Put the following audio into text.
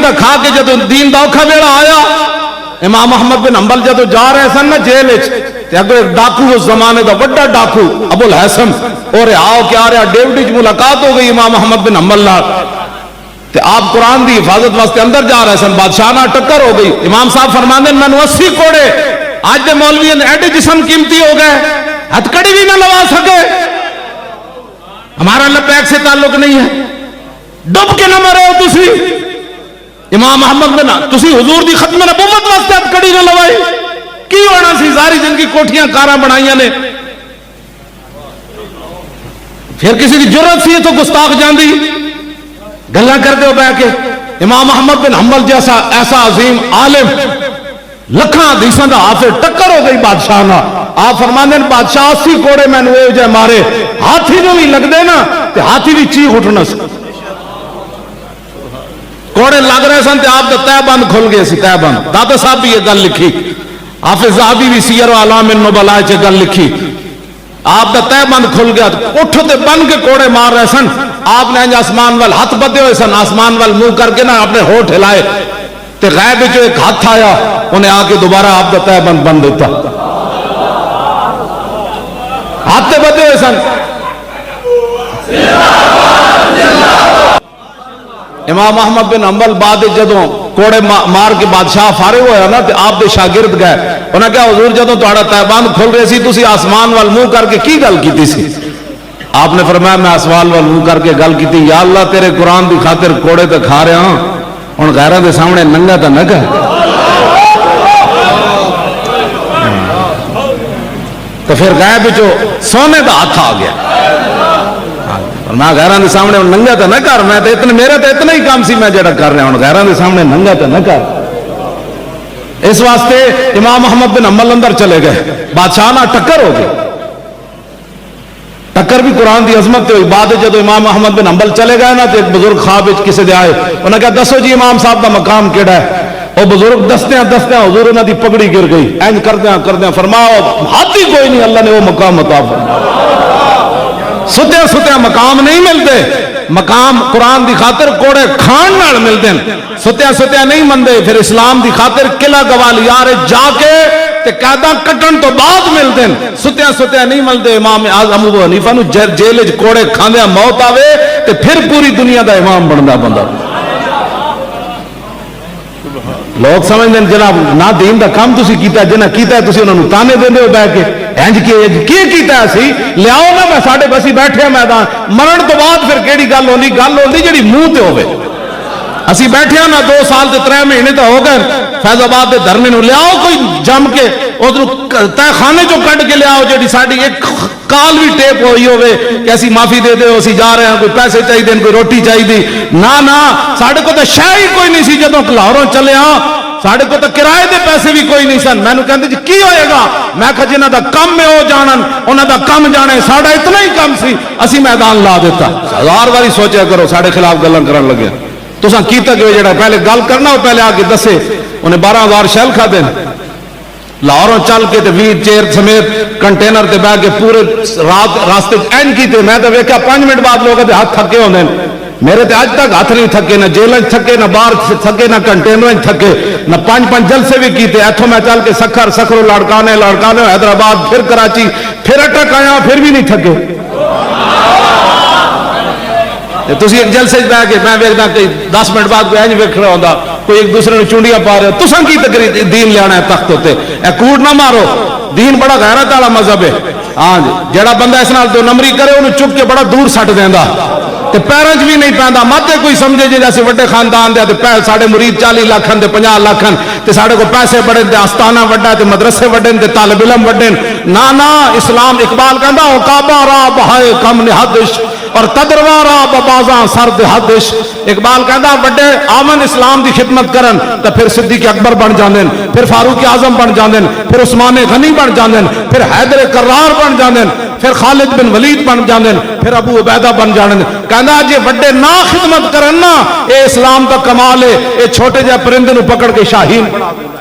دا کھا کے جدو دین دا اوکھا ویلا آیا امام احمد بن حنبل جدو جا رہے سن نا جیل تے اگر ایک ڈاکو اس زمانے دا بڑا ڈاکو ابو الحسن اور آؤ کہ آ رہا ڈیوڈی ملاقات ہو گئی امام احمد بن حنبل نال تے آپ قرآن دی حفاظت واسطے اندر جا رہے سن بادشاہ نال ٹکر ہو گئی امام صاحب فرماندے مینوں 80 کوڑے آج دے مولوی نے ایڈے جسم قیمتی ہو گئے ہتھ کڑی بھی نہ لوا سکے ہمارا لبیک سے تعلق نہیں ہے ڈب کے نہ مرے ہو تسی امام احمد بن تسی حضور دی ختم نبوت واسطے ہتھ کڑی نہ لوائی کی ہونا سی ساری جن کی کوٹھیاں کاراں بنائیاں نے پھر کسی کی جرت سی تو گستاخ جاندی گلا کرتے ہو بیٹھ کے امام احمد بن حنبل جیسا ایسا عظیم عالم لکھاں حدیثاں دا حافظ ٹکر ہو گئی بادشاہ نہ آپ فرماندے ہیں بادشاہ 80 کوڑے میں نے جے مارے ہاتھی جو بھی لگ دے نا تے ہاتھی بھی چیخ اٹھنا سی کوڑے لگ رہے سن تے آپ دا تہ بند کھل گئے سی تہ بند داتا صاحب بھی یہ گل لکھی حافظ ذہبی بھی سیر و اعلام النبلاء چ گل لکھی آپ دا تہ بند کھل گیا اٹھو تے بن کے کوڑے مار رہے سن آپ نے انج آسمان وال ہاتھ بدے ہوئے سن آسمان وال منہ کر کے نا اپنے ہونٹ ہلائے تے غیب جو ایک ہاتھ آیا انہیں آ کے دوبارہ آپ دا تہ بند بند دیتا ہاتھ تے بدے ہوئے سن امام احمد بن حنبل بعد جدوں کوڑے مار کے بادشاہ فارغ ہویا نا تے آپ دے شاگرد گئے انہاں کہا حضور جدوں تہاڈا تہبند کھل رہے سی تسی آسمان وال منہ کر کے کی گل کیتی سی آپ نے فرمایا میں آسمان وال منہ کر کے گل کیتی یا اللہ تیرے قرآن دی خاطر کوڑے تے کھا رہا ہوں ہن غیراں دے سامنے ننگا تے نہ کہہ تو پھر غیب وچوں سونے دا ہاتھ آ گیا میں غیراں دے سامنے ننگا تے نہ کر میں تے اتنے میرا تے اتنا ہی کام سی میں جڑا کر رہا ہوں غیراں دے سامنے ننگا تے نہ کر اس واسطے امام احمد بن حنبل اندر چلے گئے بادشاہ نہ ٹکر ہو گئی ٹکر بھی قرآن دی عظمت ہوئی بعد جدو امام احمد بن حنبل چلے گئے نا تو ایک بزرگ خواب وچ کسے دے آئے انہوں نے کہا دسو جی امام صاحب دا مقام کیڑا ہے وہ بزرگ دستیاں حضور انہاں دی پگڑی گر گئی اینج کردیاں فرماؤ ہاتھی کوئی نہیں اللہ نے وہ مقام عطا فرمایا ستیاں مقام نہیں ملتے مقام قرآن دی خاطر کوڑے کھان نال ملتے ہیں ستیاں نہیں مندے پھر اسلام دی خاطر قلعہ گوالیار جا کے تے قیداں کٹن تو بعد ملتے ہیں ستیاں نہیں ملتے امام اعظم ابو حنیفہ نو جیل وچ کوڑے کھاندیاں موت آوے تے پھر پوری دنیا دا امام بندا بندہ لوگ سمجھتے ہیں جناب نہ دین دا کام تسی کیتا جنہ کیتا ہے تسی انہوں نے تانے دے دے بیٹھ کے اینج کی کیتا ہے سی لیاؤ نا میں ساڑھے بسی بیٹھے میدان مرن تو بعد پھر کیڑی گل ہوندی جڑی منہ تے ہوئے اسی بیٹھے ہیں نا 2 سال تے 3 مہینے تو ہو گئے فیض آباد دے دھرنے نو لیاؤ کوئی جم کے ادھر تہ خانے چو کٹ کے لیاؤ جڑی ساڑی ایک کال بھی ٹیپ ہوئی ہوئے کہ ایسی معافی دے دے اسی جا رہے ہیں کوئی پیسے چاہیے دیں کوئی روٹی چاہیے دی نا ساڑے کو تو شاہ ہی کوئی نہیں سی جدوں لاہوروں چلے ہاں ساڑے کو تو کرائے دے پیسے بھی کوئی نہیں سن میں نے کہتے جی کی ہوئے گا میں کہا جنہ دا کم میں ہو جانن انہ دا کم جانے ساڑا اتنا ہی کم سی اسی میدان لا دیتا 1000 باری سوچے کرو ساڑے خلاف گلن کرن لگے تو ساں کیتا کہ جڑا پہلے گل کرنا ہو پہلے آگے دسے انہیں 12,000 شیل کھا دیں لاہوروں چل کے 20 چیر سمیت کنٹینر تے بہ کے پورے راستے اینڈ کیتے میں تو ویکھا 5 منٹ بعد لوگ ہاتھ تھکے ہوندے میرے تے آج تک ہاتھ نہیں تھکے نہ جیل تھکے نہ باہر تھکے نہ کنٹینر تھکے نہ 5 جلسے بھی کیتے ایتھوں میں چل کے سکھرو لڑکانے حیدرآباد پھر کراچی پھر اٹک آیا پھر بھی نہیں تھکے تسی ایک جلسے بہ کے میں ویکھدا کہ 10 منٹ بعد کوئی اینج ویکھ رہا ہوندا کوئی ایک دوسرے نے چونڈیاں پا رہے تساں کی تقریر دین لیانا ہے تخت ہوتے اے کوڑ نہ مارو دین بڑا غیرت والا مذہب ہے ہاں جی جڑا بندہ اس نال 2 نمبری کرے انہوں چک کے بڑا دور سٹ دیندا تے پیرنچ بھی نہیں پیندا مت کوئی سمجھے جی جیسے وڈے خاندان دے تے پیر ساڈے مرید 40 لاکھ تے 50 لاکھ تے ساڈے کو پیسے بڑے تے آستانہ وڈا تے مدرسے وڈے تے طالب علم وڈے نا اسلام اقبال کہندا او کعبہ را بہائے کم نہدش اور تدروارا ببازاں سرد حدش اقبال کہندا وڈے آمن اسلام دی خدمت کرن تے پھر صدیق اکبر بن جاندے پھر فاروق اعظم بن جاندے پھر عثمان غنی بن جاندے پھر حیدر کرار بن جاندے پھر خالد بن ولید بن جاندے پھر ابو عبیدہ بن جاندے کہندا جے وڈے نہ خدمت کرن نا اے اسلام دا کمال ہے اے چھوٹے جے پرندے نو پکڑ کے شاہین بنا دے